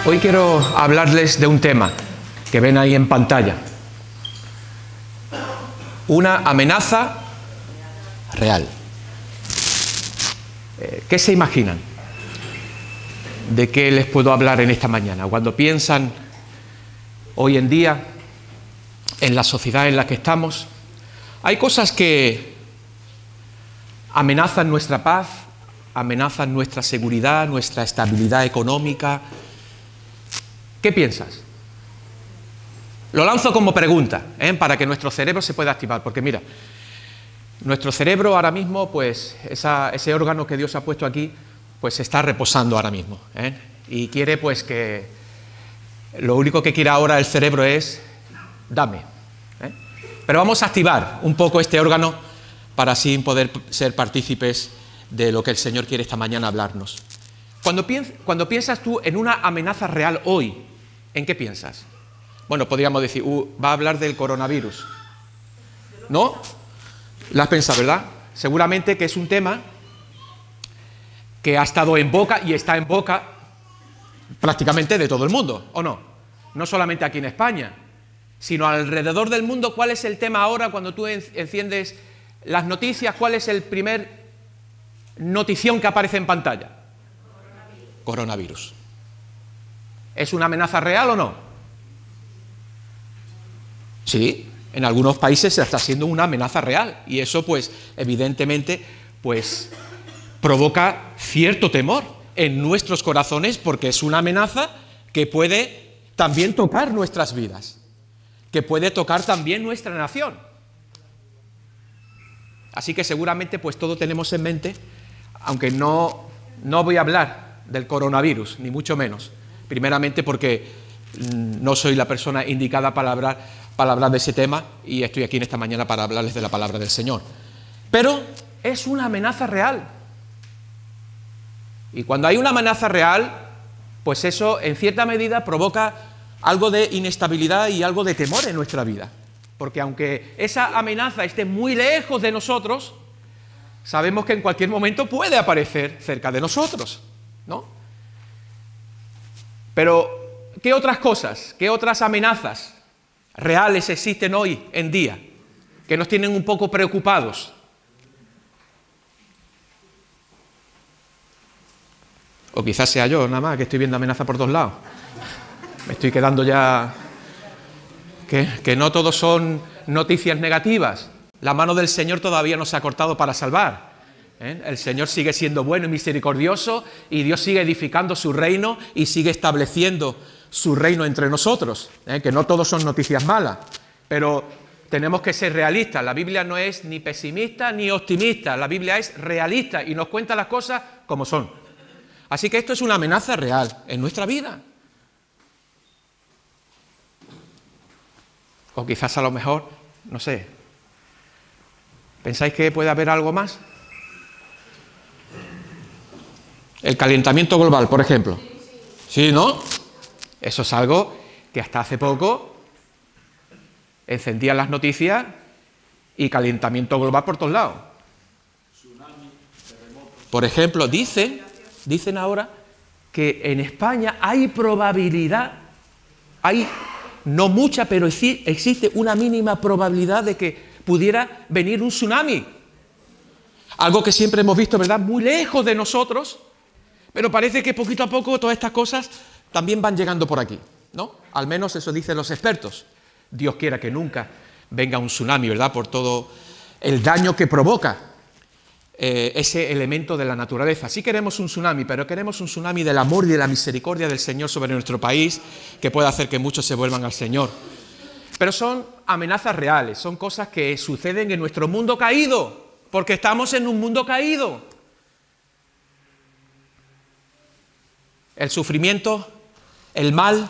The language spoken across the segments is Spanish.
Hoy quiero hablarles de un tema que ven ahí en pantalla. Una amenaza real. ¿Qué se imaginan? ¿De qué les puedo hablar en esta mañana? Cuando piensan hoy en día en la sociedad en la que estamos, hay cosas que amenazan nuestra paz, amenazan nuestra seguridad, nuestra estabilidad económica. ¿Qué piensas? Lo lanzo como pregunta, para que nuestro cerebro se pueda activar, porque mira, nuestro cerebro ahora mismo, pues ese órgano que Dios ha puesto aquí, pues está reposando ahora mismo, y quiere pues que lo único que quiere ahora el cerebro es dame, Pero vamos a activar un poco este órgano para así poder ser partícipes de lo que el Señor quiere esta mañana hablarnos. Cuando piensas tú en una amenaza real hoy, ¿en qué piensas? Bueno, podríamos decir, va a hablar del coronavirus. ¿No? ¿Lo has pensado, verdad? Seguramente que es un tema que ha estado en boca y está en boca prácticamente de todo el mundo, ¿o no? No solamente aquí en España, sino alrededor del mundo. ¿Cuál es el tema ahora cuando tú enciendes las noticias? ¿Cuál es el primer notición que aparece en pantalla? Coronavirus. ¿Es una amenaza real o no? Sí, en algunos países se está siendo una amenaza real y eso pues evidentemente pues provoca cierto temor en nuestros corazones porque es una amenaza que puede también tocar nuestras vidas, que puede tocar también nuestra nación. Así que seguramente pues todo tenemos en mente, aunque no voy a hablar del coronavirus, ni mucho menos, primeramente porque no soy la persona indicada para hablar de ese tema y estoy aquí en esta mañana para hablarles de la palabra del Señor. Pero es una amenaza real. Y cuando hay una amenaza real, pues eso en cierta medida provoca algo de inestabilidad y algo de temor en nuestra vida. Porque aunque esa amenaza esté muy lejos de nosotros, sabemos que en cualquier momento puede aparecer cerca de nosotros, ¿no? Pero, ¿qué otras cosas, qué otras amenazas reales existen hoy en día que nos tienen un poco preocupados? O quizás sea yo nada más que estoy viendo amenaza por todos lados. Me estoy quedando ya... Que no todos son noticias negativas. La mano del Señor todavía no se ha cortado para salvar. El Señor sigue siendo bueno y misericordioso y Dios sigue edificando su reino y sigue estableciendo su reino entre nosotros. Que no todos son noticias malas, pero tenemos que ser realistas. La Biblia no es ni pesimista ni optimista, la Biblia es realista y nos cuenta las cosas como son. Así que esto es una amenaza real en nuestra vida. O quizás a lo mejor, no sé, ¿pensáis que puede haber algo más? El calentamiento global, por ejemplo. ¿Sí, no? Eso es algo que hasta hace poco encendían las noticias y calentamiento global por todos lados. Por ejemplo, dicen ahora que en España hay probabilidad, no mucha, pero existe una mínima probabilidad de que pudiera venir un tsunami. Algo que siempre hemos visto, ¿verdad?, muy lejos de nosotros, pero parece que poquito a poco todas estas cosas también van llegando por aquí, ¿no? Al menos eso dicen los expertos. Dios quiera que nunca venga un tsunami, ¿verdad?, por todo el daño que provoca ese elemento de la naturaleza. Sí queremos un tsunami, pero queremos un tsunami del amor y de la misericordia del Señor sobre nuestro país, que pueda hacer que muchos se vuelvan al Señor. Pero son amenazas reales, son cosas que suceden en nuestro mundo caído, porque estamos en un mundo caído. El sufrimiento, el mal,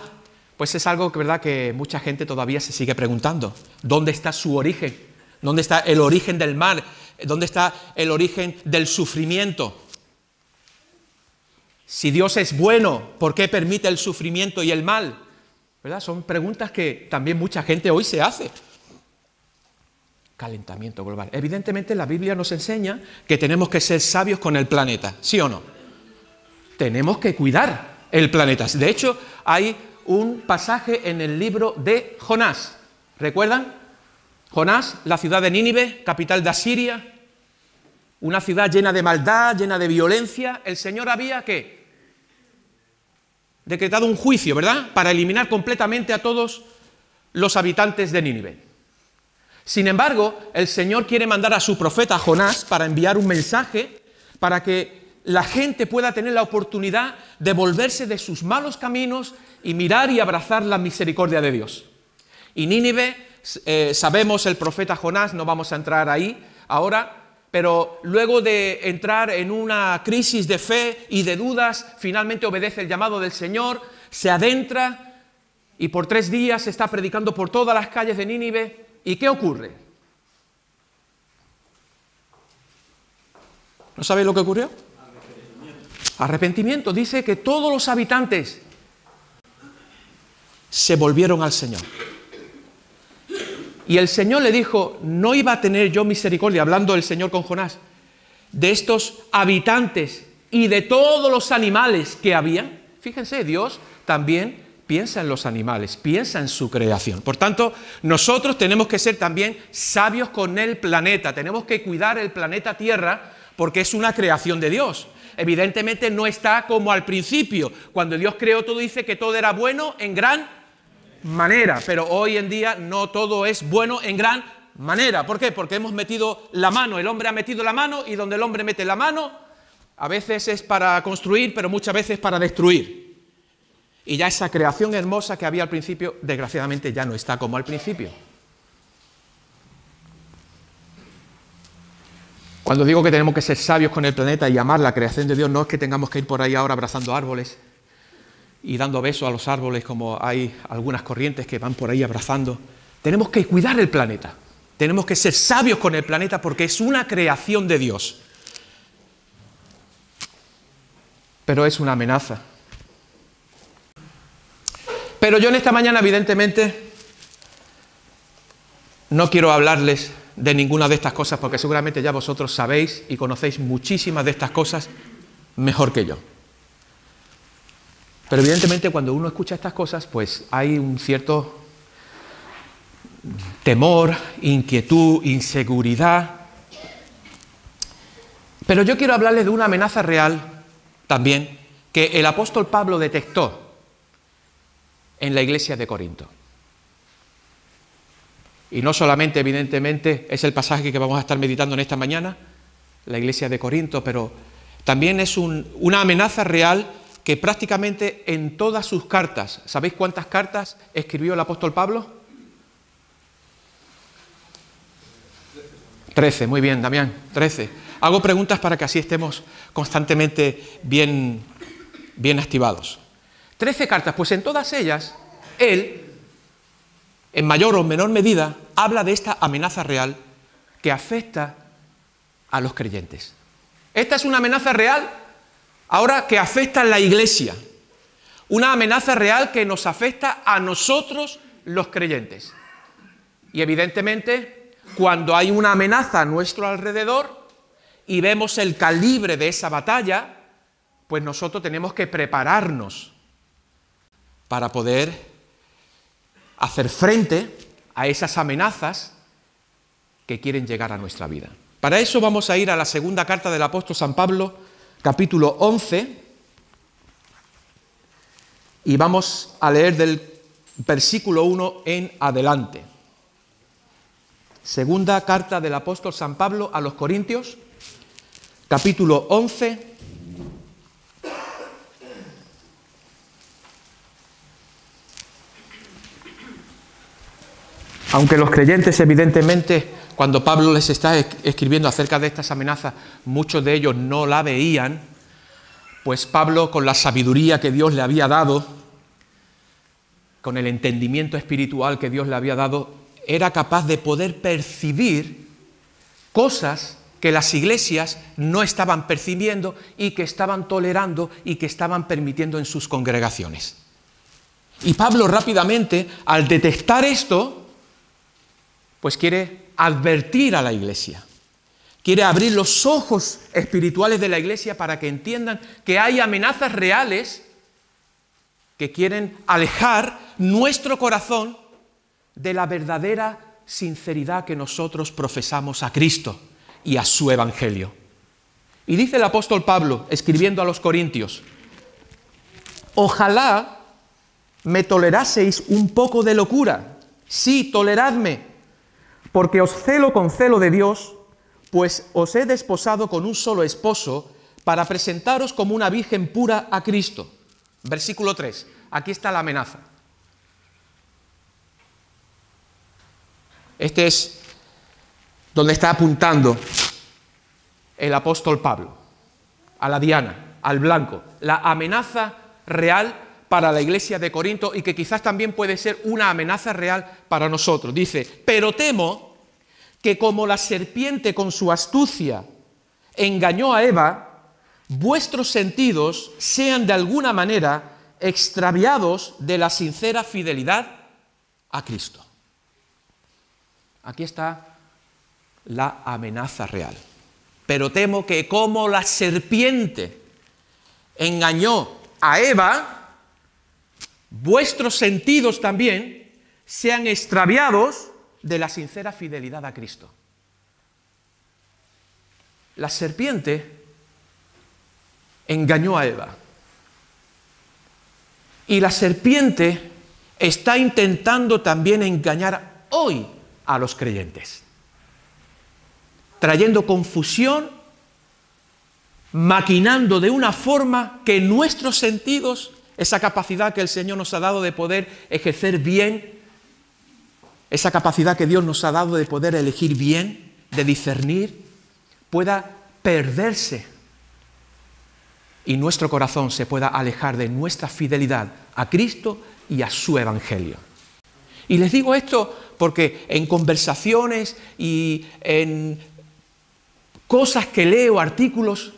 pues es algo que, ¿verdad?, que mucha gente todavía se sigue preguntando. ¿Dónde está su origen? ¿Dónde está el origen del mal? ¿Dónde está el origen del sufrimiento? Si Dios es bueno, ¿por qué permite el sufrimiento y el mal? ¿Verdad? Son preguntas que también mucha gente hoy se hace. Calentamiento global. Evidentemente la Biblia nos enseña que tenemos que ser sabios con el planeta, ¿sí o no? Tenemos que cuidar el planeta. De hecho, hay un pasaje en el libro de Jonás. ¿Recuerdan? Jonás, la ciudad de Nínive, capital de Asiria, una ciudad llena de maldad, llena de violencia. El Señor había, ¿qué? Decretado un juicio, ¿verdad?, para eliminar completamente a todos los habitantes de Nínive. Sin embargo, el Señor quiere mandar a su profeta Jonás para enviar un mensaje para que la gente pueda tener la oportunidad de volverse de sus malos caminos y mirar y abrazar la misericordia de Dios. Y Nínive, sabemos el profeta Jonás, no vamos a entrar ahí ahora, pero luego de entrar en una crisis de fe y de dudas, finalmente obedece el llamado del Señor, se adentra y por 3 días está predicando por todas las calles de Nínive. ¿Y qué ocurre? ¿No sabéis lo que ocurrió? Arrepentimiento. Dice que todos los habitantes se volvieron al Señor. Y el Señor le dijo, no iba a tener yo misericordia, hablando el Señor con Jonás, de estos habitantes y de todos los animales que habían. Fíjense, Dios también piensa en los animales, piensa en su creación. Por tanto, nosotros tenemos que ser también sabios con el planeta, tenemos que cuidar el planeta Tierra porque es una creación de Dios. Evidentemente no está como al principio. Cuando Dios creó todo, dice que todo era bueno en gran manera, pero hoy en día no todo es bueno en gran manera. ¿Por qué? Porque hemos metido la mano, el hombre ha metido la mano, y donde el hombre mete la mano, a veces es para construir, pero muchas veces para destruir. Y ya esa creación hermosa que había al principio, desgraciadamente ya no está como al principio. Cuando digo que tenemos que ser sabios con el planeta y amar la creación de Dios, no es que tengamos que ir por ahí ahora abrazando árboles y dando besos a los árboles, como hay algunas corrientes que van por ahí abrazando. Tenemos que cuidar el planeta. Tenemos que ser sabios con el planeta porque es una creación de Dios. Pero es una amenaza. Pero yo en esta mañana, evidentemente, no quiero hablarles de ninguna de estas cosas porque seguramente ya vosotros sabéis y conocéis muchísimas de estas cosas mejor que yo. Pero evidentemente cuando uno escucha estas cosas, pues hay un cierto temor, inquietud, inseguridad. Pero yo quiero hablarles de una amenaza real también que el apóstol Pablo detectó en la iglesia de Corinto. Y no solamente, evidentemente, es el pasaje que vamos a estar meditando en esta mañana, la iglesia de Corinto, pero también es una amenaza real que prácticamente en todas sus cartas, ¿sabéis cuántas cartas escribió el apóstol Pablo? 13, muy bien, Damián, 13. Hago preguntas para que así estemos constantemente bien activados. 13 cartas, pues en todas ellas, él, en mayor o menor medida, habla de esta amenaza real que afecta a los creyentes. Esta es una amenaza real ahora que afecta a la iglesia, una amenaza real que nos afecta a nosotros los creyentes. Y evidentemente, cuando hay una amenaza a nuestro alrededor y vemos el calibre de esa batalla, pues nosotros tenemos que prepararnos para poder hacer frente a esas amenazas que quieren llegar a nuestra vida. Para eso vamos a ir a la segunda carta del apóstol San Pablo, capítulo 11, y vamos a leer del versículo 1 en adelante. Segunda carta del apóstol San Pablo a los Corintios, capítulo 11, aunque los creyentes, evidentemente, cuando Pablo les está escribiendo acerca de estas amenazas, muchos de ellos no la veían, pues Pablo, con la sabiduría que Dios le había dado, con el entendimiento espiritual que Dios le había dado, era capaz de poder percibir cosas que las iglesias no estaban percibiendo y que estaban tolerando y que estaban permitiendo en sus congregaciones. Y Pablo rápidamente, al detectar esto, pues quiere advertir a la iglesia, quiere abrir los ojos espirituales de la iglesia para que entiendan que hay amenazas reales que quieren alejar nuestro corazón de la verdadera sinceridad que nosotros profesamos a Cristo y a su Evangelio. Y dice el apóstol Pablo, escribiendo a los Corintios: ojalá me toleraseis un poco de locura. Sí, toleradme, porque os celo con celo de Dios, pues os he desposado con un solo esposo para presentaros como una virgen pura a Cristo. Versículo 3. Aquí está la amenaza. Este es donde está apuntando el apóstol Pablo, a la diana, al blanco, la amenaza real para la iglesia de Corinto y que quizás también puede ser una amenaza real para nosotros. Dice: pero temo que como la serpiente con su astucia engañó a Eva, vuestros sentidos sean de alguna manera extraviados de la sincera fidelidad a Cristo. Aquí está la amenaza real. Pero temo que como la serpiente engañó a Eva, vuestros sentidos también sean extraviados de la sincera fidelidad a Cristo. La serpiente engañó a Eva. Y la serpiente está intentando también engañar hoy a los creyentes, trayendo confusión, maquinando de una forma que nuestros sentidos, esa capacidad que el Señor nos ha dado de poder ejercer bien, esa capacidad que Dios nos ha dado de poder elegir bien, de discernir, pueda perderse y nuestro corazón se pueda alejar de nuestra fidelidad a Cristo y a su Evangelio. Y les digo esto porque en conversaciones y en cosas que leo, artículos,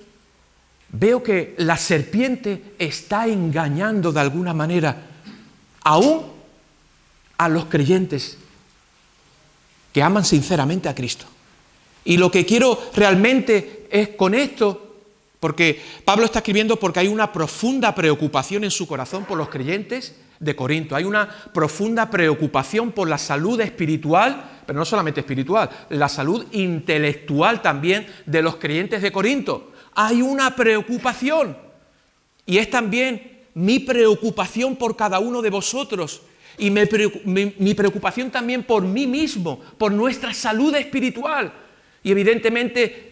veo que la serpiente está engañando de alguna manera aún a los creyentes que aman sinceramente a Cristo. Y lo que quiero realmente es con esto, porque Pablo está escribiendo porque hay una profunda preocupación en su corazón por los creyentes de Corinto. Hay una profunda preocupación por la salud espiritual, pero no solamente espiritual, la salud intelectual también de los creyentes de Corinto. Hay una preocupación. Y es también mi preocupación por cada uno de vosotros. Y mi preocupación también por mí mismo, por nuestra salud espiritual. Y evidentemente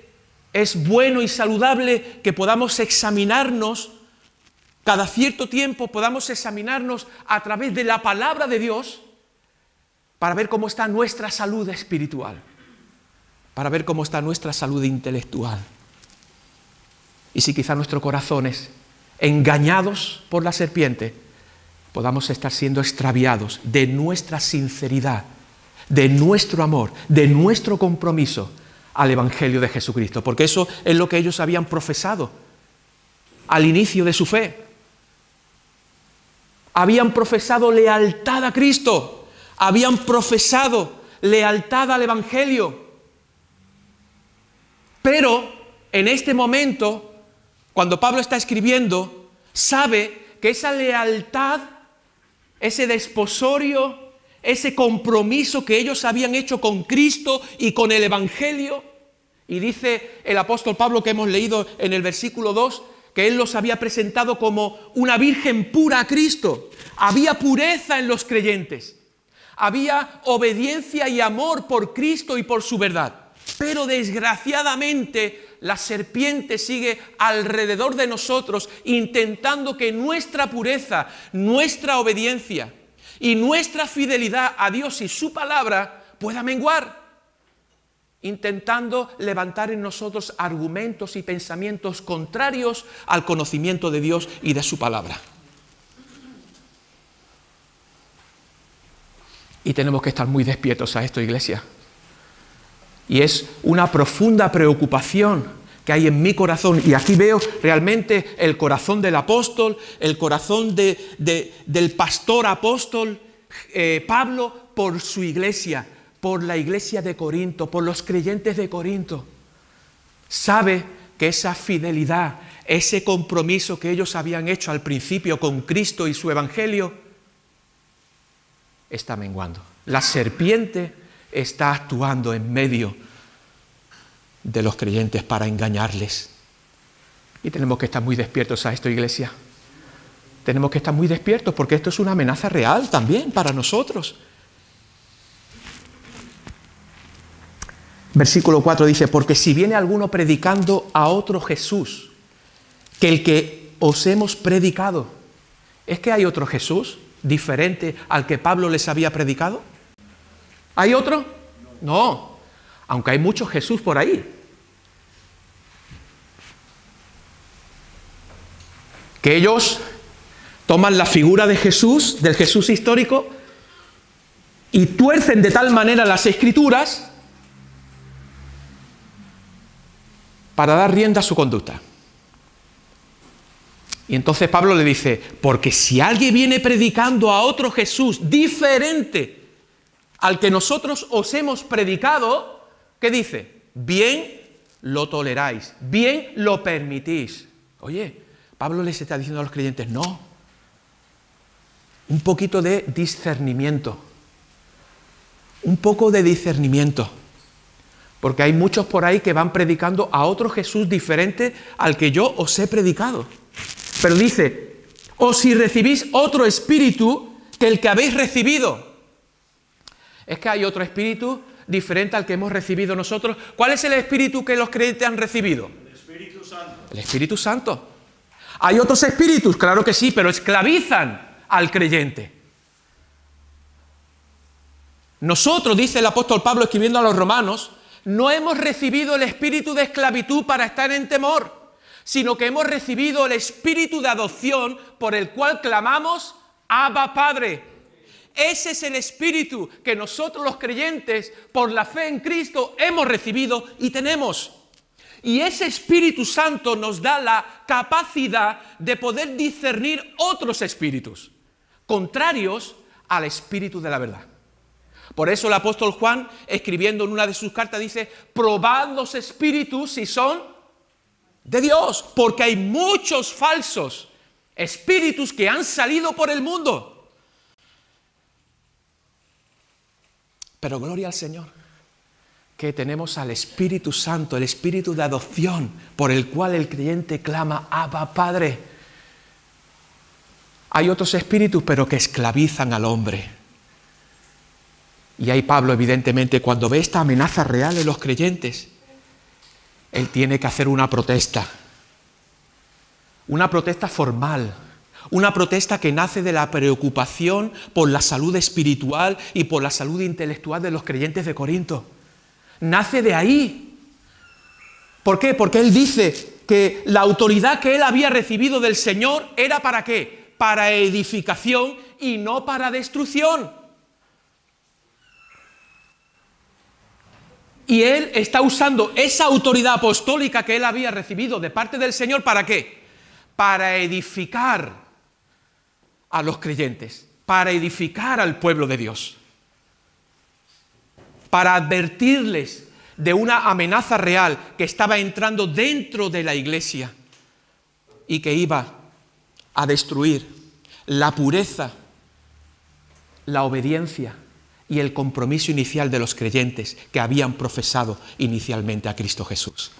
es bueno y saludable que podamos examinarnos, cada cierto tiempo podamos examinarnos a través de la palabra de Dios para ver cómo está nuestra salud espiritual, para ver cómo está nuestra salud intelectual. Y si quizá nuestros corazones, engañados por la serpiente, podamos estar siendo extraviados de nuestra sinceridad, de nuestro amor, de nuestro compromiso al Evangelio de Jesucristo, porque eso es lo que ellos habían profesado al inicio de su fe. Habían profesado lealtad a Cristo, habían profesado lealtad al Evangelio, pero en este momento, cuando Pablo está escribiendo, sabe que esa lealtad, ese desposorio, ese compromiso que ellos habían hecho con Cristo y con el Evangelio, y dice el apóstol Pablo que hemos leído en el versículo 2, que él los había presentado como una virgen pura a Cristo. Había pureza en los creyentes, había obediencia y amor por Cristo y por su verdad. Pero desgraciadamente la serpiente sigue alrededor de nosotros intentando que nuestra pureza, nuestra obediencia y nuestra fidelidad a Dios y su palabra pueda menguar, intentando levantar en nosotros argumentos y pensamientos contrarios al conocimiento de Dios y de su palabra. Y tenemos que estar muy despiertos a esto, iglesia. Y es una profunda preocupación que hay en mi corazón. Y aquí veo realmente el corazón del apóstol, el corazón del pastor apóstol Pablo por su iglesia, por la iglesia de Corinto, por los creyentes de Corinto. Sabe que esa fidelidad, ese compromiso que ellos habían hecho al principio con Cristo y su Evangelio está menguando. La serpiente está actuando en medio de los creyentes para engañarles. Y tenemos que estar muy despiertos a esto, iglesia. Tenemos que estar muy despiertos porque esto es una amenaza real también para nosotros. Versículo 4 dice, porque si viene alguno predicando a otro Jesús, que el que os hemos predicado, ¿es que hay otro Jesús diferente al que Pablo les había predicado? ¿Hay otro? No, aunque hay muchos Jesús por ahí. Que ellos toman la figura de Jesús, del Jesús histórico, y tuercen de tal manera las Escrituras para dar rienda a su conducta. Y entonces Pablo le dice, porque si alguien viene predicando a otro Jesús diferente al que nosotros os hemos predicado, ¿qué dice? Bien lo toleráis, bien lo permitís. Oye, Pablo les está diciendo a los creyentes, no, un poquito de discernimiento, un poco de discernimiento. Porque hay muchos por ahí que van predicando a otro Jesús diferente al que yo os he predicado. Pero dice, o si recibís otro espíritu que el que habéis recibido. Es que hay otro espíritu diferente al que hemos recibido nosotros. ¿Cuál es el espíritu que los creyentes han recibido? El Espíritu Santo. El Espíritu Santo. ¿Hay otros espíritus? Claro que sí, pero esclavizan al creyente. Nosotros, dice el apóstol Pablo escribiendo a los romanos, no hemos recibido el espíritu de esclavitud para estar en temor, sino que hemos recibido el espíritu de adopción por el cual clamamos, Abba Padre. Ese es el espíritu que nosotros los creyentes, por la fe en Cristo, hemos recibido y tenemos. Y ese Espíritu Santo nos da la capacidad de poder discernir otros espíritus, contrarios al espíritu de la verdad. Por eso el apóstol Juan, escribiendo en una de sus cartas, dice, probad los espíritus si son de Dios, porque hay muchos falsos espíritus que han salido por el mundo. Pero gloria al Señor, que tenemos al Espíritu Santo, el Espíritu de adopción, por el cual el creyente clama, Abba Padre. Hay otros espíritus, pero que esclavizan al hombre. Y ahí Pablo, evidentemente, cuando ve esta amenaza real en los creyentes, él tiene que hacer una protesta formal, una protesta que nace de la preocupación por la salud espiritual y por la salud intelectual de los creyentes de Corinto. Nace de ahí. ¿Por qué? Porque él dice que la autoridad que él había recibido del Señor era ¿para qué? Para edificación y no para destrucción. Y él está usando esa autoridad apostólica que él había recibido de parte del Señor, ¿para qué? Para edificar a los creyentes, para edificar al pueblo de Dios, para advertirles de una amenaza real que estaba entrando dentro de la iglesia y que iba a destruir la pureza, la obediencia y el compromiso inicial de los creyentes que habían profesado inicialmente a Cristo Jesús.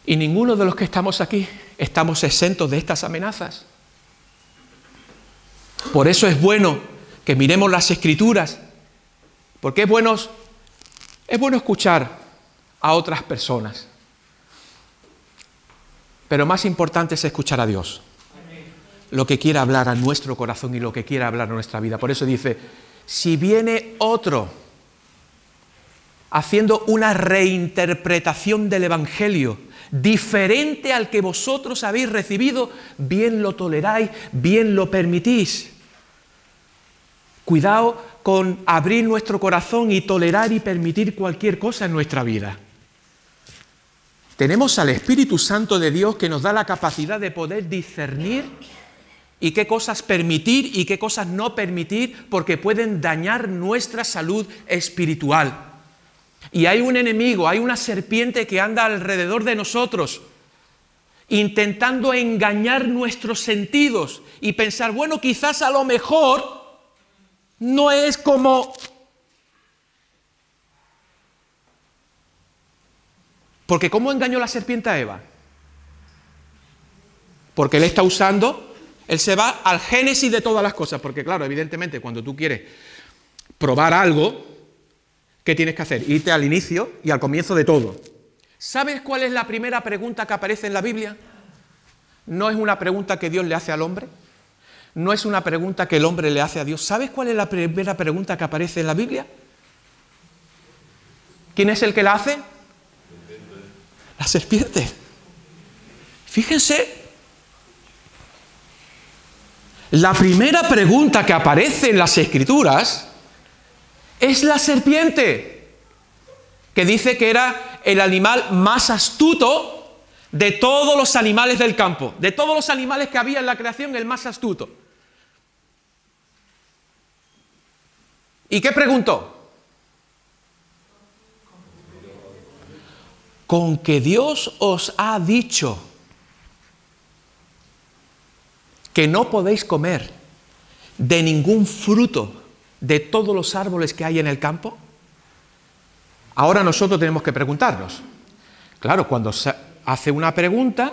Y ninguno de los que estamos aquí estamos exentos de estas amenazas. Por eso es bueno que miremos las Escrituras, porque es bueno escuchar a otras personas. Pero más importante es escuchar a Dios, lo que quiera hablar a nuestro corazón y lo que quiera hablar a nuestra vida. Por eso dice, si viene otro haciendo una reinterpretación del Evangelio diferente al que vosotros habéis recibido, bien lo toleráis, bien lo permitís. Cuidado con abrir nuestro corazón y tolerar y permitir cualquier cosa en nuestra vida. Tenemos al Espíritu Santo de Dios que nos da la capacidad de poder discernir y qué cosas permitir y qué cosas no permitir, porque pueden dañar nuestra salud espiritual. Y hay un enemigo, hay una serpiente que anda alrededor de nosotros, intentando engañar nuestros sentidos y pensar, bueno, quizás a lo mejor no es como... Porque ¿cómo engañó la serpiente a Eva? Porque él está usando, él se va al génesis de todas las cosas, porque claro, evidentemente cuando tú quieres probar algo, ¿qué tienes que hacer? Irte al inicio y al comienzo de todo. ¿Sabes cuál es la primera pregunta que aparece en la Biblia? No es una pregunta que Dios le hace al hombre, no es una pregunta que el hombre le hace a Dios. ¿Sabes cuál es la primera pregunta que aparece en la Biblia? ¿Quién es el que la hace? La serpiente. Fíjense, la primera pregunta que aparece en las Escrituras es la serpiente, que dice que era el animal más astuto de todos los animales del campo, de todos los animales que había en la creación, el más astuto. ¿Y qué preguntó? Con que Dios os ha dicho que no podéis comer de ningún fruto de todos los árboles que hay en el campo. Ahora nosotros tenemos que preguntarnos. Claro, cuando se hace una pregunta,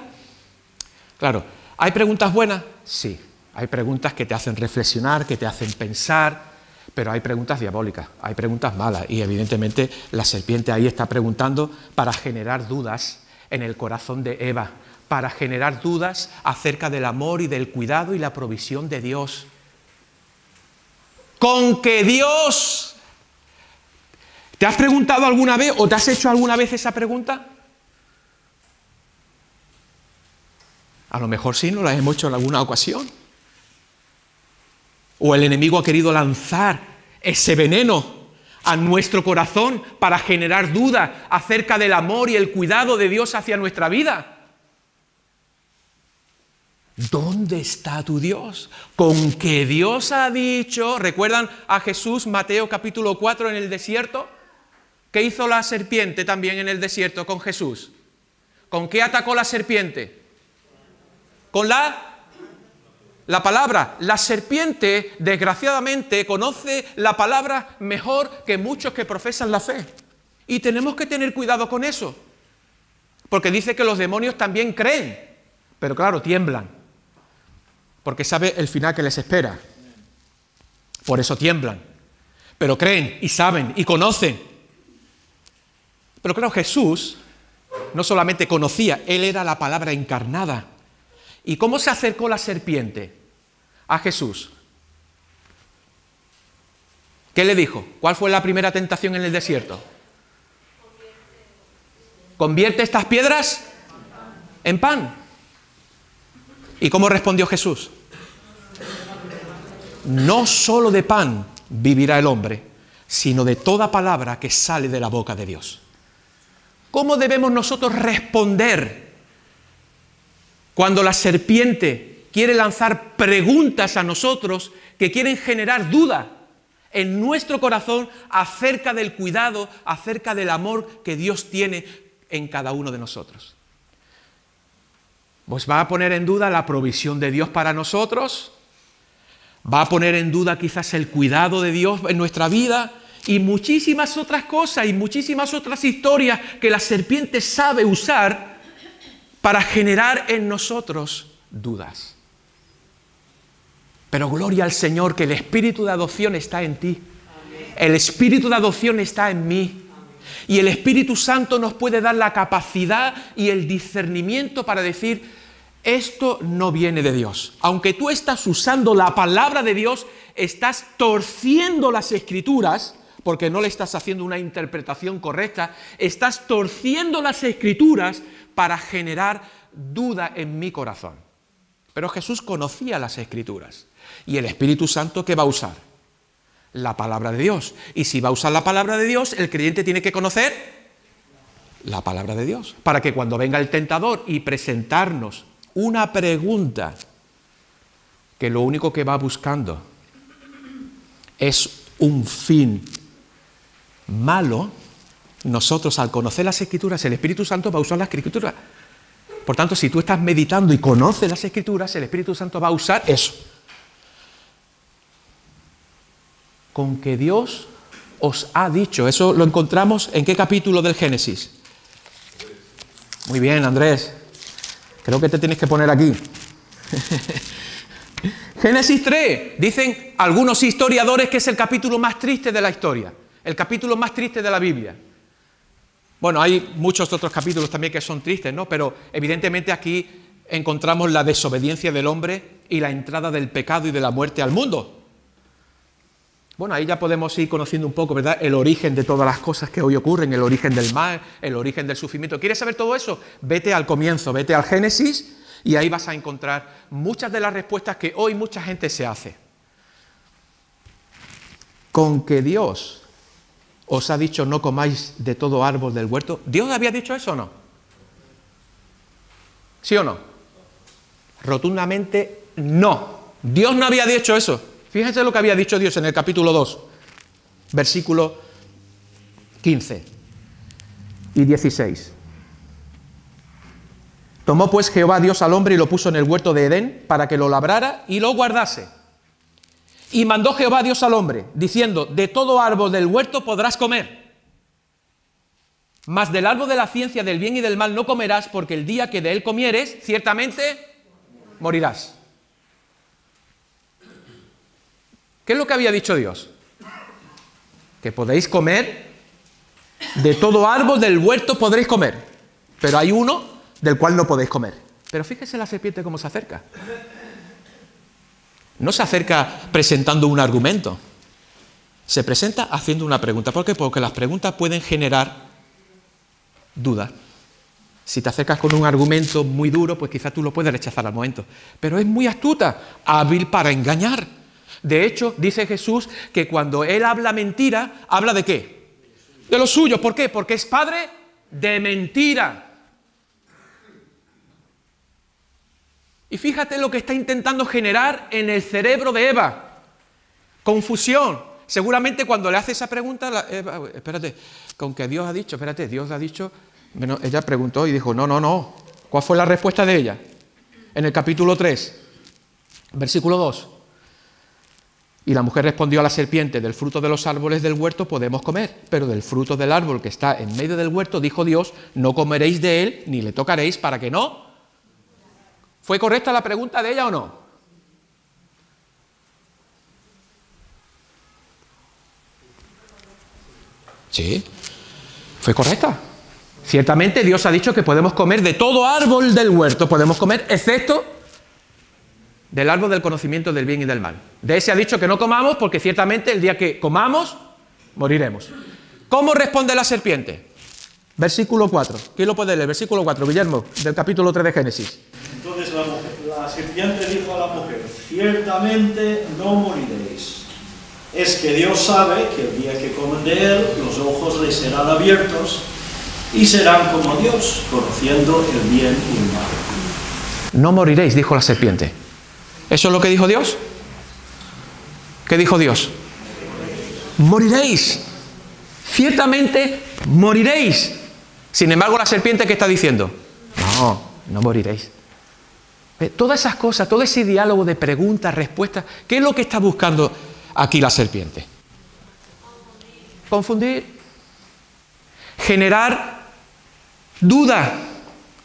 claro, ¿hay preguntas buenas? Sí, hay preguntas que te hacen reflexionar, que te hacen pensar, pero hay preguntas diabólicas, hay preguntas malas, y evidentemente la serpiente ahí está preguntando para generar dudas en el corazón de Eva, para generar dudas acerca del amor y del cuidado y la provisión de Dios. Con que Dios... ¿Te has preguntado alguna vez o te has hecho alguna vez esa pregunta? A lo mejor sí, no la hemos hecho en alguna ocasión. O el enemigo ha querido lanzar ese veneno a nuestro corazón para generar dudas acerca del amor y el cuidado de Dios hacia nuestra vida. ¿Dónde está tu Dios? ¿Con qué Dios ha dicho? ¿Recuerdan a Jesús, Mateo capítulo 4 en el desierto? ¿Qué hizo la serpiente también en el desierto con Jesús? ¿Con qué atacó la serpiente? Con la palabra. La serpiente, desgraciadamente, conoce la palabra mejor que muchos que profesan la fe. Y tenemos que tener cuidado con eso. Porque dice que los demonios también creen, pero claro, tiemblan. Porque sabe el final que les espera. Por eso tiemblan. Pero creen y saben y conocen. Pero claro, Jesús no solamente conocía, Él era la palabra encarnada. ¿Y cómo se acercó la serpiente a Jesús? ¿Qué le dijo? ¿Cuál fue la primera tentación en el desierto? ¿Convierte estas piedras en pan? ¿Y cómo respondió Jesús? No solo de pan vivirá el hombre, sino de toda palabra que sale de la boca de Dios. ¿Cómo debemos nosotros responder cuando la serpiente quiere lanzar preguntas a nosotros que quieren generar duda en nuestro corazón acerca del cuidado, acerca del amor que Dios tiene en cada uno de nosotros? Pues va a poner en duda la provisión de Dios para nosotros, va a poner en duda quizás el cuidado de Dios en nuestra vida y muchísimas otras cosas y muchísimas otras historias que la serpiente sabe usar para generar en nosotros dudas. Pero gloria al Señor que el espíritu de adopción está en ti. El espíritu de adopción está en mí. Y el Espíritu Santo nos puede dar la capacidad y el discernimiento para decir, esto no viene de Dios. Aunque tú estás usando la palabra de Dios, estás torciendo las Escrituras, porque no le estás haciendo una interpretación correcta, estás torciendo las Escrituras para generar duda en mi corazón. Pero Jesús conocía las Escrituras. ¿Y el Espíritu Santo qué va a usar? La palabra de Dios. Y si va a usar la palabra de Dios, el creyente tiene que conocer la palabra de Dios. Para que cuando venga el tentador y presentarnos una pregunta que lo único que va buscando es un fin malo, nosotros al conocer las Escrituras, el Espíritu Santo va a usar las Escrituras Por tanto, si tú estás meditando y conoces las Escrituras, el Espíritu Santo va a usar eso. Con que Dios os ha dicho. Eso lo encontramos ¿en qué capítulo del Génesis? Muy bien, Andrés. Creo que te tienes que poner aquí. Génesis 3. Dicen algunos historiadores que es el capítulo más triste de la historia. El capítulo más triste de la Biblia. Bueno, hay muchos otros capítulos también que son tristes, ¿no? Pero evidentemente aquí encontramos la desobediencia del hombre y la entrada del pecado y de la muerte al mundo. Bueno, ahí ya podemos ir conociendo un poco, ¿verdad?, el origen de todas las cosas que hoy ocurren, el origen del mal, el origen del sufrimiento. ¿Quieres saber todo eso? Vete al comienzo, vete al Génesis y ahí vas a encontrar muchas de las respuestas que hoy mucha gente se hace. Con que Dios os ha dicho no comáis de todo árbol del huerto. ¿Dios había dicho eso o no? ¿Sí o no? Rotundamente no. Dios no había dicho eso. Fíjense lo que había dicho Dios en el capítulo 2, versículo 15 y 16. Tomó pues Jehová Dios al hombre y lo puso en el huerto de Edén para que lo labrara y lo guardase. Y mandó Jehová Dios al hombre, diciendo, de todo árbol del huerto podrás comer, mas del árbol de la ciencia del bien y del mal no comerás, porque el día que de él comieres, ciertamente morirás. ¿Qué es lo que había dicho Dios? Que podéis comer, de todo árbol del huerto podréis comer, pero hay uno del cual no podéis comer. Pero fíjese la serpiente cómo se acerca. No se acerca presentando un argumento, se presenta haciendo una pregunta. ¿Por qué? Porque las preguntas pueden generar dudas. Si te acercas con un argumento muy duro, pues quizás tú lo puedes rechazar al momento. Pero es muy astuta, hábil para engañar. De hecho, dice Jesús que cuando Él habla mentira, ¿habla de qué? De lo suyo. ¿Por qué? Porque es padre de mentira. Y fíjate lo que está intentando generar en el cerebro de Eva. Confusión. Seguramente cuando le hace esa pregunta, Eva, espérate, con que Dios ha dicho, espérate, Dios ha dicho. Bueno, ella preguntó y dijo, no. ¿Cuál fue la respuesta de ella? En el capítulo 3, versículo 2. Y la mujer respondió a la serpiente, del fruto de los árboles del huerto podemos comer, pero del fruto del árbol que está en medio del huerto, dijo Dios, no comeréis de él, ni le tocaréis, para que no. ¿Fue correcta la pregunta de ella o no? Sí, fue correcta. Ciertamente Dios ha dicho que podemos comer de todo árbol del huerto, podemos comer, excepto del árbol del conocimiento del bien y del mal. De ese ha dicho que no comamos, porque ciertamente el día que comamos, moriremos. ¿Cómo responde la serpiente? Versículo 4. ¿Quién lo puede leer? Versículo 4, Guillermo, del capítulo 3 de Génesis. Entonces la serpiente dijo a la mujer, ciertamente no moriréis. Es que Dios sabe que el día que comen de él, los ojos les serán abiertos y serán como Dios, conociendo el bien y el mal. No moriréis, dijo la serpiente. ¿Eso es lo que dijo Dios? ¿Qué dijo Dios? Moriréis. Ciertamente moriréis. Sin embargo, la serpiente, ¿qué está diciendo? No moriréis. Todas esas cosas, todo ese diálogo de preguntas, respuestas, ¿qué es lo que está buscando aquí la serpiente? Confundir. Generar duda.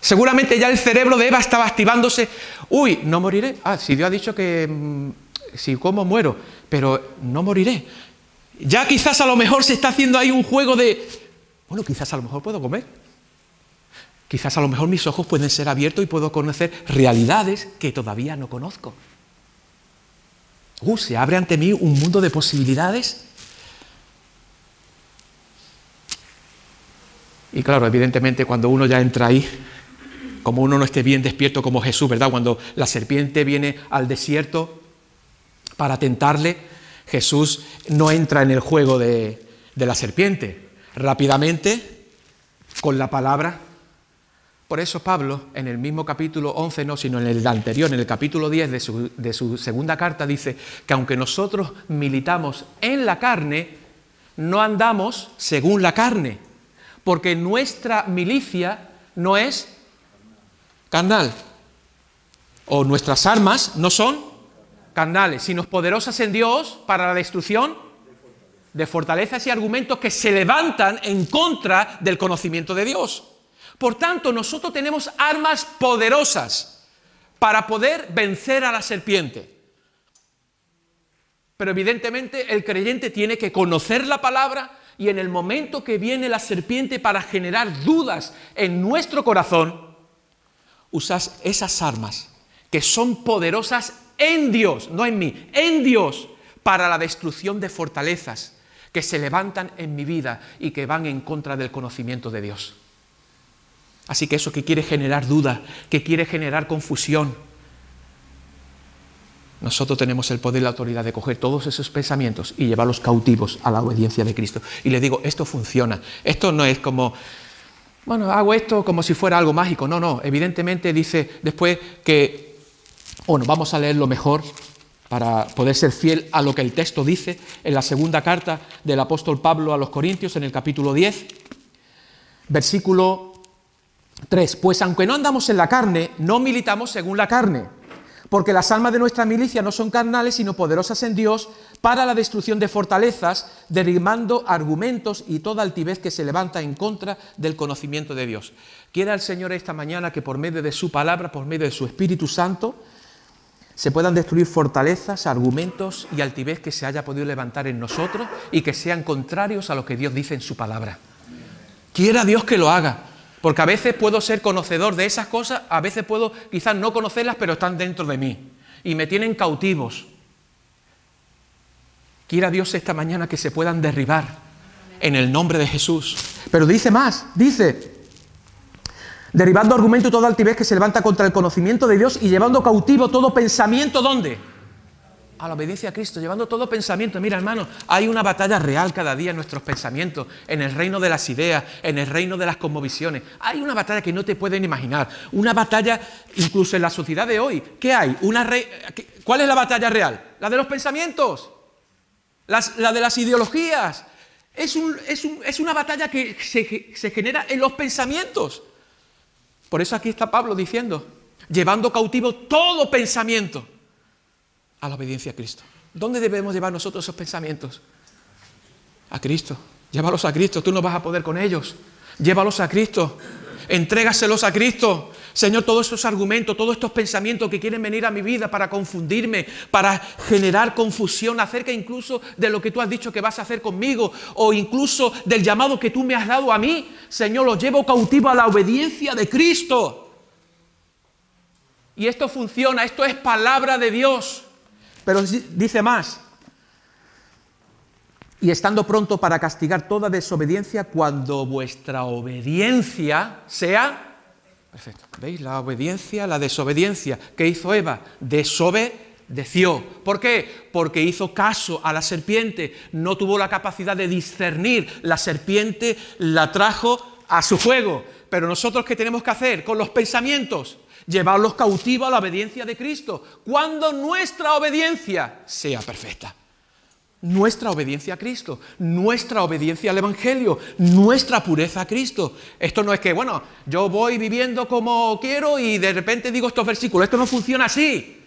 Seguramente ya el cerebro de Eva estaba activándose. Uy, no moriré. Si Dios ha dicho que si como muero, pero no moriré. Ya quizás a lo mejor se está haciendo ahí un juego de, bueno, quizás a lo mejor puedo comer. Quizás a lo mejor mis ojos pueden ser abiertos y puedo conocer realidades que todavía no conozco. Se abre ante mí un mundo de posibilidades. Y claro, evidentemente cuando uno ya entra ahí, como uno no esté bien despierto como Jesús, ¿verdad? Cuando la serpiente viene al desierto para tentarle, Jesús no entra en el juego de la serpiente. Rápidamente, con la palabra. Por eso Pablo, en el mismo capítulo 11, no, sino en el anterior, en el capítulo 10 de su segunda carta, dice que aunque nosotros militamos en la carne, no andamos según la carne, porque nuestra milicia no es carnal. O nuestras armas no son carnales, sino poderosas en Dios para la destrucción de fortalezas y argumentos que se levantan en contra del conocimiento de Dios. Por tanto, nosotros tenemos armas poderosas para poder vencer a la serpiente. Pero evidentemente el creyente tiene que conocer la palabra y en el momento que viene la serpiente para generar dudas en nuestro corazón, usas esas armas que son poderosas en Dios, no en mí, en Dios, para la destrucción de fortalezas que se levantan en mi vida y que van en contra del conocimiento de Dios. Así que eso que quiere generar duda, que quiere generar confusión, nosotros tenemos el poder y la autoridad de coger todos esos pensamientos y llevarlos cautivos a la obediencia de Cristo. Y le digo, esto funciona. Esto no es como, bueno, hago esto como si fuera algo mágico. No, no. Evidentemente dice después que, bueno, vamos a leerlo mejor para poder ser fiel a lo que el texto dice en la segunda carta del apóstol Pablo a los Corintios, en el capítulo 10, versículo 3. Pues aunque no andamos en la carne, no militamos según la carne, porque las armas de nuestra milicia no son carnales, sino poderosas en Dios para la destrucción de fortalezas, derribando argumentos y toda altivez que se levanta en contra del conocimiento de Dios. Quiera el Señor esta mañana que por medio de su palabra, por medio de su Espíritu Santo, se puedan destruir fortalezas, argumentos y altivez que se haya podido levantar en nosotros y que sean contrarios a lo que Dios dice en su palabra. Quiera Dios que lo haga, porque a veces puedo ser conocedor de esas cosas, a veces puedo quizás no conocerlas, pero están dentro de mí y me tienen cautivos. Quiera Dios esta mañana que se puedan derribar en el nombre de Jesús. Pero dice más, dice: derribando argumento y toda altivez que se levanta contra el conocimiento de Dios y llevando cautivo todo pensamiento, ¿dónde? A la obediencia a Cristo, llevando todo pensamiento. Mira, hermano, hay una batalla real cada día en nuestros pensamientos, en el reino de las ideas, en el reino de las cosmovisiones. Hay una batalla que no te pueden imaginar, una batalla incluso en la sociedad de hoy. ¿Qué hay? ¿Cuál es la batalla real? La de los pensamientos, la de las ideologías. Es una batalla que se genera en los pensamientos. Por eso aquí está Pablo diciendo, llevando cautivo todo pensamiento a la obediencia a Cristo. ¿Dónde debemos llevar nosotros esos pensamientos? A Cristo. Llévalos a Cristo, tú no vas a poder con ellos. Llévalos a Cristo, entrégaselos a Cristo. Señor, todos estos argumentos, todos estos pensamientos que quieren venir a mi vida para confundirme, para generar confusión acerca incluso de lo que tú has dicho que vas a hacer conmigo, o incluso del llamado que tú me has dado a mí, Señor, los llevo cautivo a la obediencia de Cristo. Y esto funciona, esto es palabra de Dios. Pero dice más: y estando pronto para castigar toda desobediencia cuando vuestra obediencia sea perfecta. ¿Veis? La obediencia, la desobediencia. ¿Qué hizo Eva? Desobedeció. ¿Por qué? Porque hizo caso a la serpiente. No tuvo la capacidad de discernir. La serpiente la trajo a su fuego. Pero nosotros, ¿qué tenemos que hacer con los pensamientos? Llevarlos cautivos a la obediencia de Cristo. Cuando nuestra obediencia sea perfecta. Nuestra obediencia a Cristo, nuestra obediencia al Evangelio, nuestra pureza a Cristo. Esto no es que, bueno, yo voy viviendo como quiero y de repente digo estos versículos. Esto no funciona así.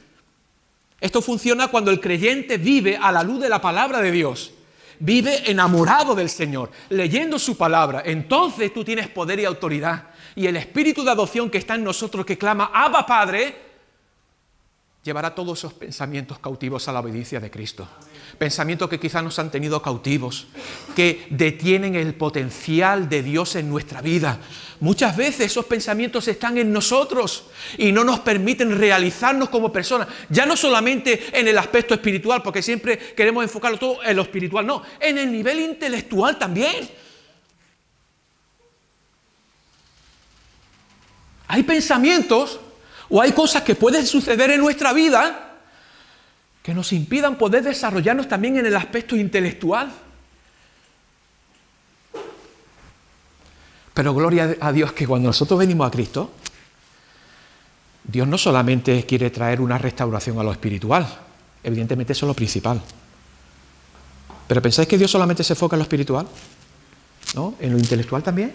Esto funciona cuando el creyente vive a la luz de la palabra de Dios. Vive enamorado del Señor, leyendo su palabra. Entonces tú tienes poder y autoridad. Y el espíritu de adopción que está en nosotros, que clama, Abba Padre, llevará todos esos pensamientos cautivos a la obediencia de Cristo. Pensamientos que quizás nos han tenido cautivos, que detienen el potencial de Dios en nuestra vida. Muchas veces esos pensamientos están en nosotros y no nos permiten realizarnos como personas. Ya no solamente en el aspecto espiritual, porque siempre queremos enfocarlo todo en lo espiritual, no, en el nivel intelectual también. Hay pensamientos o hay cosas que pueden suceder en nuestra vida que nos impidan poder desarrollarnos también en el aspecto intelectual. Pero gloria a Dios que cuando nosotros venimos a Cristo, Dios no solamente quiere traer una restauración a lo espiritual, evidentemente eso es lo principal. ¿Pero pensáis que Dios solamente se enfoca en lo espiritual? ¿No? ¿En lo intelectual también?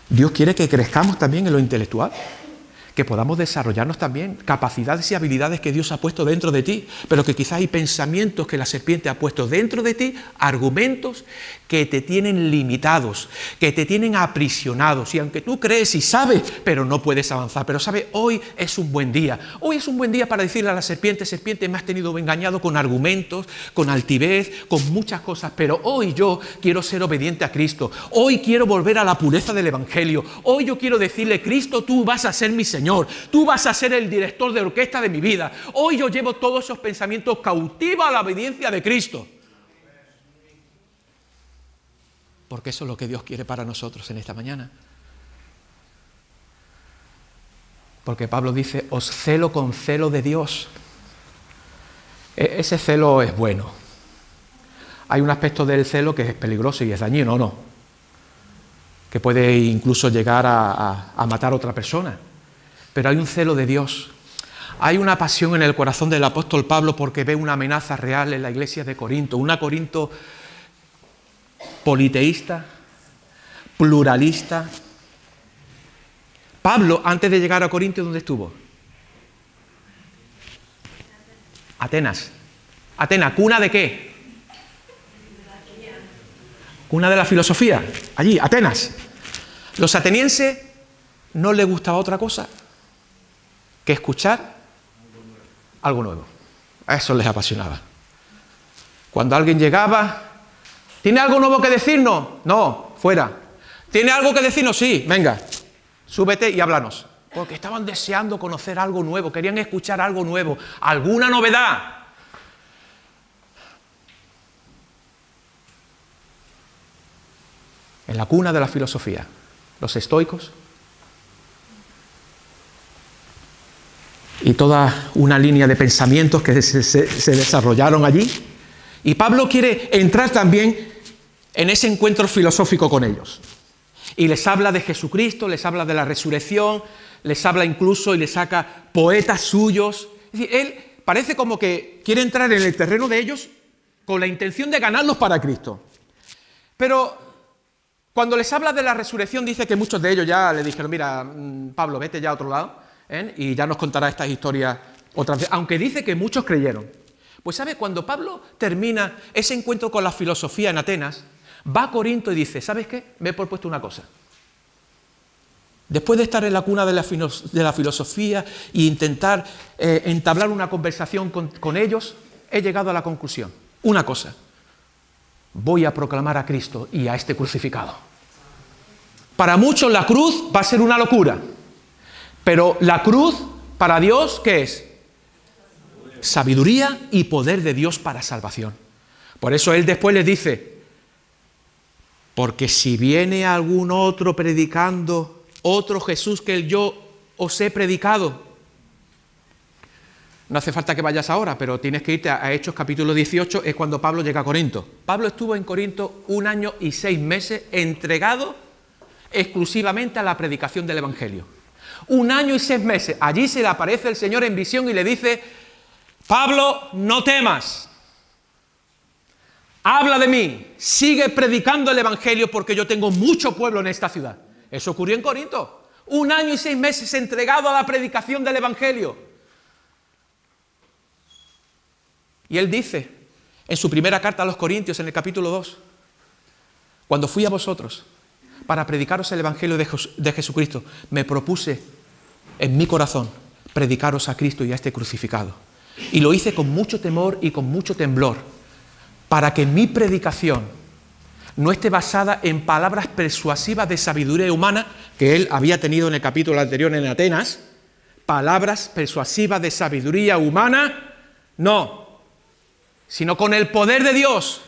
Dios quiere que crezcamos también en lo intelectual, que podamos desarrollarnos también capacidades y habilidades que Dios ha puesto dentro de ti, pero que quizás hay pensamientos que la serpiente ha puesto dentro de ti, argumentos que te tienen limitados, que te tienen aprisionados, y aunque tú crees y sabes, pero no puedes avanzar. Pero sabes, hoy es un buen día. Hoy es un buen día para decirle a la serpiente: serpiente, me has tenido engañado con argumentos, con altivez, con muchas cosas, pero hoy yo quiero ser obediente a Cristo. Hoy quiero volver a la pureza del Evangelio. Hoy yo quiero decirle: Cristo, tú vas a ser mi Señor, tú vas a ser el director de orquesta de mi vida. Hoy yo llevo todos esos pensamientos cautivos a la obediencia de Cristo. Porque eso es lo que Dios quiere para nosotros en esta mañana. Porque Pablo dice: os celo con celo de Dios. Ese celo es bueno. Hay un aspecto del celo que es peligroso y es dañino, ¿o no? Que puede incluso llegar a matar a otra persona. Pero hay un celo de Dios. Hay una pasión en el corazón del apóstol Pablo porque ve una amenaza real en la iglesia de Corinto. Una Corinto politeísta, pluralista. Pablo, antes de llegar a Corinto, ¿dónde estuvo? Atenas. Atenas, ¿cuna de qué? Cuna de la filosofía. Allí, Atenas. Los atenienses no les gustaba otra cosa que escuchar algo nuevo. A eso les apasionaba. Cuando alguien llegaba: ¿tiene algo nuevo que decirnos? No, fuera. ¿Tiene algo que decirnos? Sí, venga, súbete y háblanos. Porque estaban deseando conocer algo nuevo, querían escuchar algo nuevo, alguna novedad. En la cuna de la filosofía, los estoicos y toda una línea de pensamientos que se desarrollaron allí. Y Pablo quiere entrar también en ese encuentro filosófico con ellos. Y les habla de Jesucristo, les habla de la resurrección, les habla incluso y les saca poetas suyos. Es decir, él parece como que quiere entrar en el terreno de ellos con la intención de ganarlos para Cristo. Pero cuando les habla de la resurrección, dice que muchos de ellos ya le dijeron: mira, Pablo, vete ya a otro lado, y ya nos contará estas historias otra vez. Aunque dice que muchos creyeron. Pues ¿sabe? Cuando Pablo termina ese encuentro con la filosofía en Atenas, va a Corinto y dice: ¿sabes qué? Me he propuesto una cosa. Después de estar en la cuna de la filosofía e intentar entablar una conversación con ellos, he llegado a la conclusión. Una cosa: voy a proclamar a Cristo y a este crucificado. Para muchos la cruz va a ser una locura, pero la cruz para Dios, ¿qué es? Sabiduría y poder de Dios para salvación. Por eso él después les dice: porque si viene algún otro predicando otro Jesús que yo os he predicado, no hace falta que vayas ahora, pero tienes que irte a Hechos capítulo 18, es cuando Pablo llega a Corinto. Pablo estuvo en Corinto 1 año y 6 meses entregado exclusivamente a la predicación del Evangelio. 1 año y 6 meses. Allí se le aparece el Señor en visión y le dice: Pablo, no temas. Habla de mí, sigue predicando el Evangelio porque yo tengo mucho pueblo en esta ciudad. Eso ocurrió en Corinto. 1 año y 6 meses entregado a la predicación del Evangelio. Y él dice en su primera carta a los Corintios, en el capítulo 2, cuando fui a vosotros para predicaros el Evangelio de Jesucristo, me propuse en mi corazón predicaros a Cristo y a este crucificado. Y lo hice con mucho temor y con mucho temblor, para que mi predicación no esté basada en palabras persuasivas de sabiduría humana, que él había tenido en el capítulo anterior en Atenas. Palabras persuasivas de sabiduría humana, no, sino con el poder de Dios,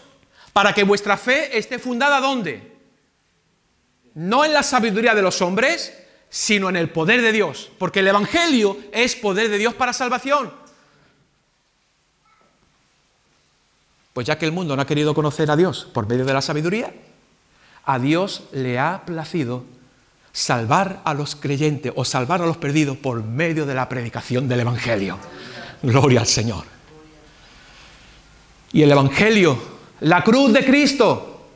para que vuestra fe esté fundada ¿dónde? No en la sabiduría de los hombres, sino en el poder de Dios, porque el Evangelio es poder de Dios para salvación. Pues ya que el mundo no ha querido conocer a Dios por medio de la sabiduría, a Dios le ha placido salvar a los creyentes o salvar a los perdidos por medio de la predicación del Evangelio. Gloria al Señor. Y el Evangelio, la cruz de Cristo,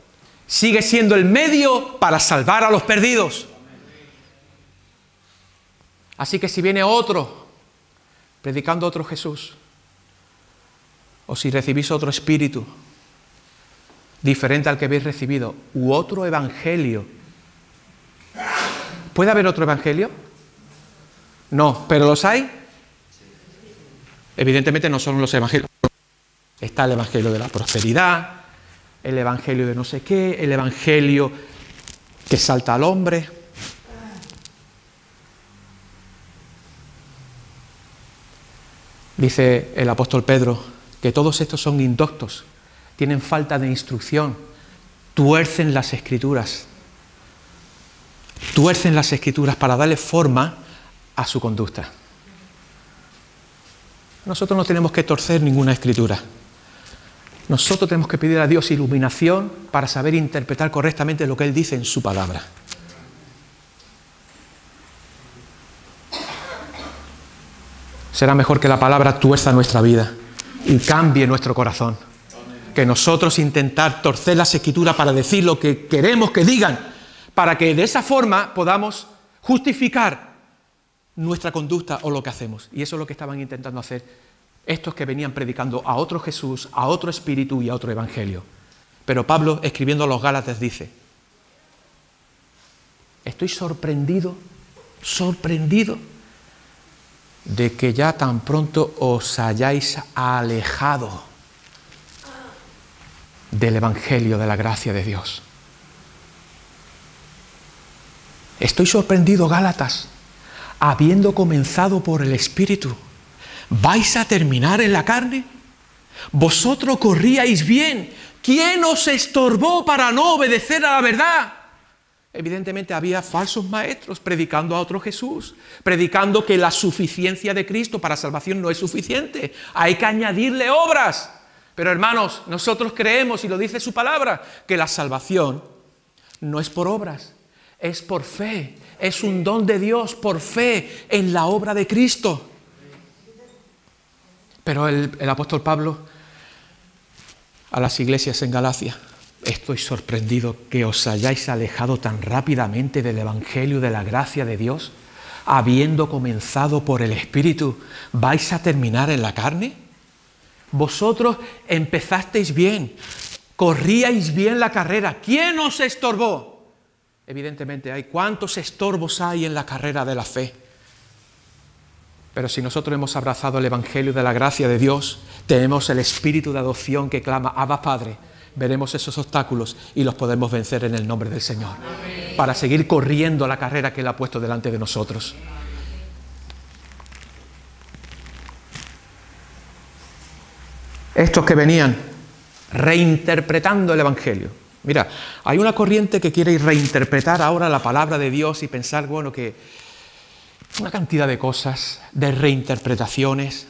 sigue siendo el medio para salvar a los perdidos. Así que si viene otro predicando otro Jesús, o si recibís otro espíritu diferente al que habéis recibido, u otro evangelio. ¿Puede haber otro evangelio? No, pero ¿los hay? Evidentemente no son los evangelios. Está el evangelio de la prosperidad, el evangelio de no sé qué, el evangelio que salta al hombre. Dice el apóstol Pedro que todos estos son indoctos, tienen falta de instrucción, tuercen las escrituras para darle forma a su conducta. Nosotros no tenemos que torcer ninguna escritura. Nosotros tenemos que pedir a Dios iluminación para saber interpretar correctamente lo que Él dice en su palabra. Será mejor que la palabra tuerza nuestra vida y cambie nuestro corazón, que nosotros intentar torcer las escrituras para decir lo que queremos que digan, para que de esa forma podamos justificar nuestra conducta o lo que hacemos. Y eso es lo que estaban intentando hacer estos que venían predicando a otro Jesús, a otro espíritu y a otro evangelio. Pero Pablo, escribiendo a los Gálatas, dice: estoy sorprendido de que ya tan pronto os hayáis alejado del evangelio de la gracia de Dios. Estoy sorprendido, Gálatas, habiendo comenzado por el Espíritu, ¿vais a terminar en la carne? Vosotros corríais bien. ¿Quién os estorbó para no obedecer a la verdad? Evidentemente había falsos maestros predicando a otro Jesús, predicando que la suficiencia de Cristo para salvación no es suficiente, hay que añadirle obras. Pero hermanos, nosotros creemos, y lo dice su palabra, que la salvación no es por obras, es por fe, es un don de Dios por fe en la obra de Cristo. Pero el apóstol Pablo a las iglesias en Galacia: estoy sorprendido que os hayáis alejado tan rápidamente del evangelio de la gracia de Dios, habiendo comenzado por el Espíritu, ¿vais a terminar en la carne? Vosotros empezasteis bien, corríais bien la carrera. ¿Quién os estorbó? Evidentemente hay. ¿Cuántos estorbos hay en la carrera de la fe? Pero si nosotros hemos abrazado el evangelio de la gracia de Dios, tenemos el espíritu de adopción que clama: Abba, Padre. Veremos esos obstáculos y los podemos vencer en el nombre del Señor. Amén. Para seguir corriendo la carrera que Él ha puesto delante de nosotros. Estos que venían reinterpretando el evangelio. Mira, hay una corriente que quiere reinterpretar ahora la palabra de Dios y pensar, bueno, que una cantidad de cosas, de reinterpretaciones.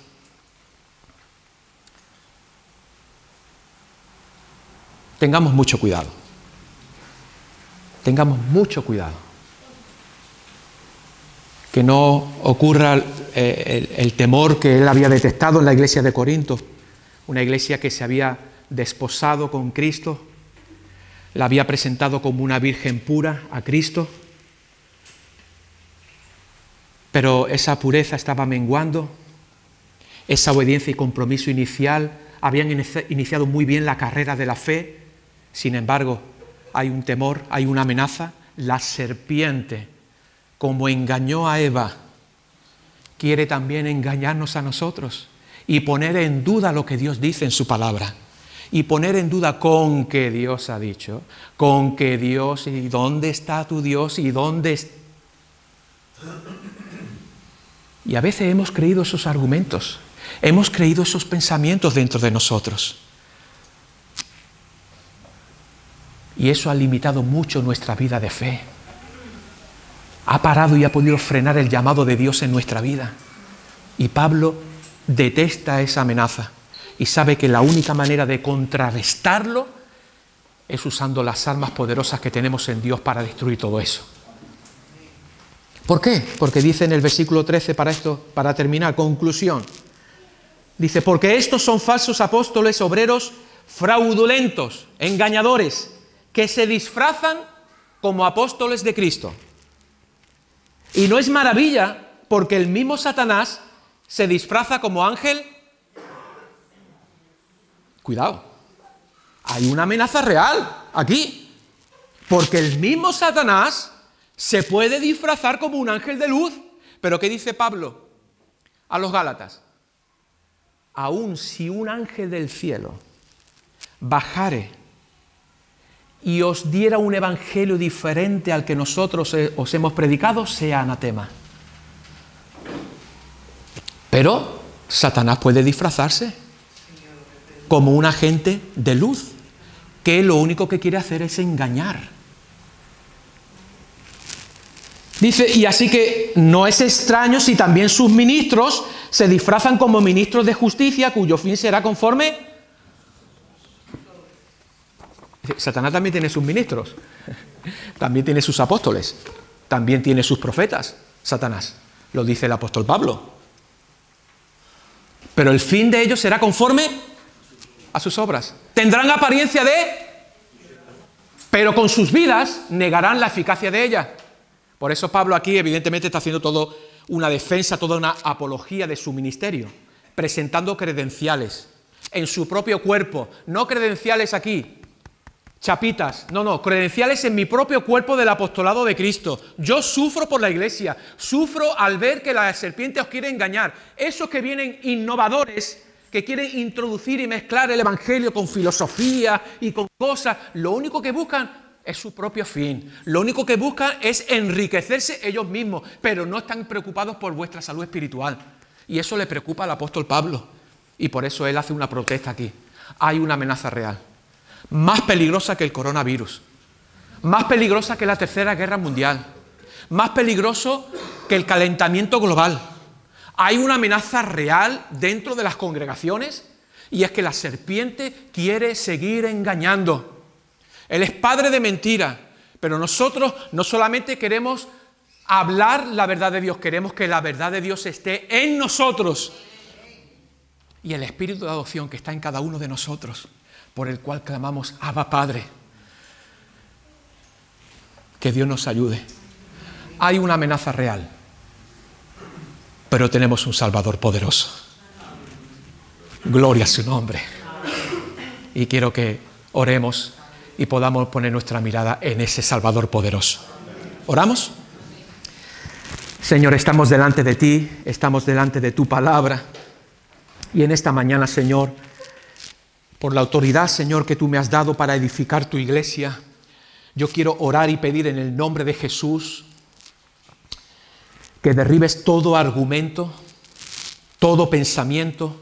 Tengamos mucho cuidado. Tengamos mucho cuidado. Que no ocurra el temor que él había detectado en la iglesia de Corinto, una iglesia que se había desposado con Cristo, la había presentado como una virgen pura a Cristo, pero esa pureza estaba menguando, esa obediencia y compromiso inicial habían iniciado muy bien la carrera de la fe. Sin embargo, hay un temor, hay una amenaza. La serpiente, como engañó a Eva, quiere también engañarnos a nosotros y poner en duda lo que Dios dice en su palabra. Y poner en duda con que Dios ha dicho, con que Dios, y dónde está tu Dios, y dónde está. Y a veces hemos creído esos argumentos, hemos creído esos pensamientos dentro de nosotros. Y eso ha limitado mucho nuestra vida de fe. Ha parado y ha podido frenar el llamado de Dios en nuestra vida. Y Pablo detesta esa amenaza y sabe que la única manera de contrarrestarlo es usando las armas poderosas que tenemos en Dios para destruir todo eso. ¿Por qué? Porque dice en el versículo 13, para terminar, conclusión. Dice: porque estos son falsos apóstoles, obreros fraudulentos, engañadores, que se disfrazan como apóstoles de Cristo. Y no es maravilla porque el mismo Satanás se disfraza como ángel. Cuidado, hay una amenaza real aquí, porque el mismo Satanás se puede disfrazar como un ángel de luz. Pero ¿qué dice Pablo a los Gálatas? Aun si un ángel del cielo bajare y os diera un evangelio diferente al que nosotros os hemos predicado, sea anatema. Pero Satanás puede disfrazarse como un agente de luz, que lo único que quiere hacer es engañar. Dice, y así que no es extraño si también sus ministros se disfrazan como ministros de justicia, cuyo fin será conforme. Satanás también tiene sus ministros, también tiene sus apóstoles, también tiene sus profetas, Satanás, lo dice el apóstol Pablo. Pero el fin de ellos será conforme a sus obras. Tendrán apariencia de, pero con sus vidas negarán la eficacia de ella. Por eso Pablo aquí evidentemente está haciendo toda una defensa, toda una apología de su ministerio, presentando credenciales en su propio cuerpo, no credenciales aquí, chapitas, no, credenciales en mi propio cuerpo del apostolado de Cristo. Yo sufro por la iglesia, sufro al ver que la serpiente os quiere engañar. Esos que vienen innovadores, que quieren introducir y mezclar el evangelio con filosofía y con cosas, lo único que buscan es su propio fin. Lo único que buscan es enriquecerse ellos mismos, pero no están preocupados por vuestra salud espiritual. Y eso le preocupa al apóstol Pablo. Y por eso él hace una protesta aquí. Hay una amenaza real, más peligrosa que el coronavirus, más peligrosa que la Tercera Guerra Mundial, más peligroso que el calentamiento global. Hay una amenaza real dentro de las congregaciones, y es que la serpiente quiere seguir engañando. Él es padre de mentira, pero nosotros no solamente queremos hablar la verdad de Dios, queremos que la verdad de Dios esté en nosotros. Y el espíritu de adopción que está en cada uno de nosotros, por el cual clamamos, Abba Padre. Que Dios nos ayude. Hay una amenaza real, pero tenemos un Salvador poderoso. Gloria a su nombre. Y quiero que oremos y podamos poner nuestra mirada en ese Salvador poderoso. ¿Oramos? Señor, estamos delante de ti, estamos delante de tu palabra. Y en esta mañana, Señor, por la autoridad, Señor, que tú me has dado para edificar tu iglesia, yo quiero orar y pedir en el nombre de Jesús que derribes todo argumento, todo pensamiento,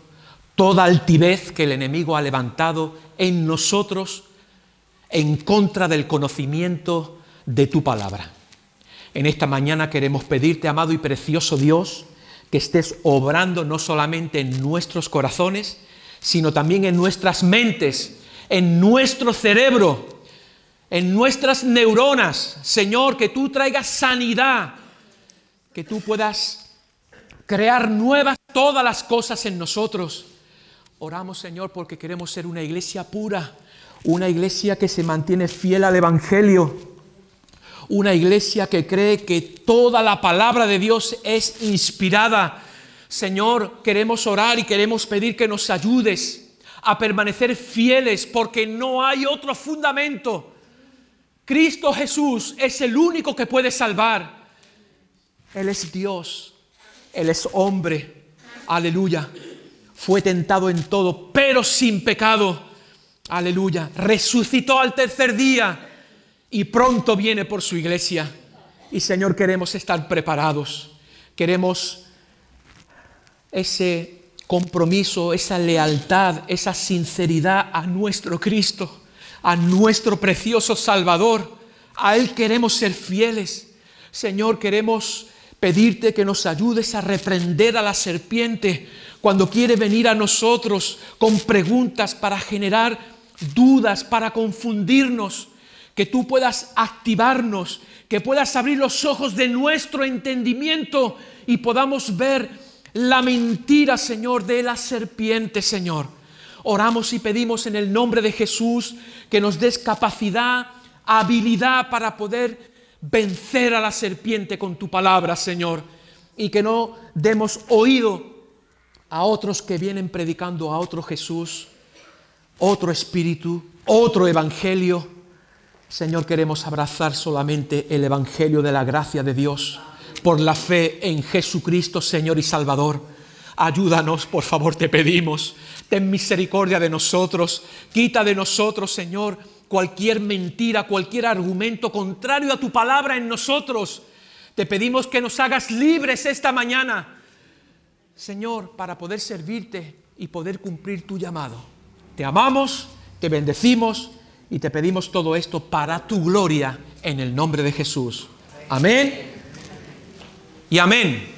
toda altivez que el enemigo ha levantado en nosotros en contra del conocimiento de tu palabra. En esta mañana queremos pedirte, amado y precioso Dios, que estés obrando no solamente en nuestros corazones, sino también en nuestras mentes, en nuestro cerebro, en nuestras neuronas. Señor, que tú traigas sanidad, que tú puedas crear nuevas todas las cosas en nosotros. Oramos, Señor, porque queremos ser una iglesia pura, una iglesia que se mantiene fiel al Evangelio, una iglesia que cree que toda la palabra de Dios es inspirada. Señor, queremos orar y queremos pedir que nos ayudes a permanecer fieles, porque no hay otro fundamento. Cristo Jesús es el único que puede salvar. Él es Dios, Él es hombre, aleluya. Fue tentado en todo, pero sin pecado. Aleluya, resucitó al tercer día y pronto viene por su iglesia. Y Señor, queremos estar preparados, queremos ese compromiso, esa lealtad, esa sinceridad a nuestro Cristo, a nuestro precioso Salvador. A Él queremos ser fieles. Señor, queremos pedirte que nos ayudes a reprender a la serpiente cuando quiere venir a nosotros con preguntas para generar dudas, para confundirnos, que tú puedas activarnos, que puedas abrir los ojos de nuestro entendimiento y podamos ver la mentira, Señor, de la serpiente, Señor. Oramos y pedimos en el nombre de Jesús que nos des capacidad, habilidad para poder vencer a la serpiente con tu palabra, Señor. y que no demos oído a otros que vienen predicando a otro Jesús, otro espíritu, otro evangelio. Señor, queremos abrazar solamente el evangelio de la gracia de Dios por la fe en Jesucristo, Señor y Salvador. Ayúdanos, por favor, te pedimos. Ten misericordia de nosotros. Quita de nosotros, Señor, cualquier mentira, cualquier argumento contrario a tu palabra en nosotros. Te pedimos que nos hagas libres esta mañana, Señor, para poder servirte y poder cumplir tu llamado. Te amamos, te bendecimos y te pedimos todo esto para tu gloria en el nombre de Jesús. Amén y amén.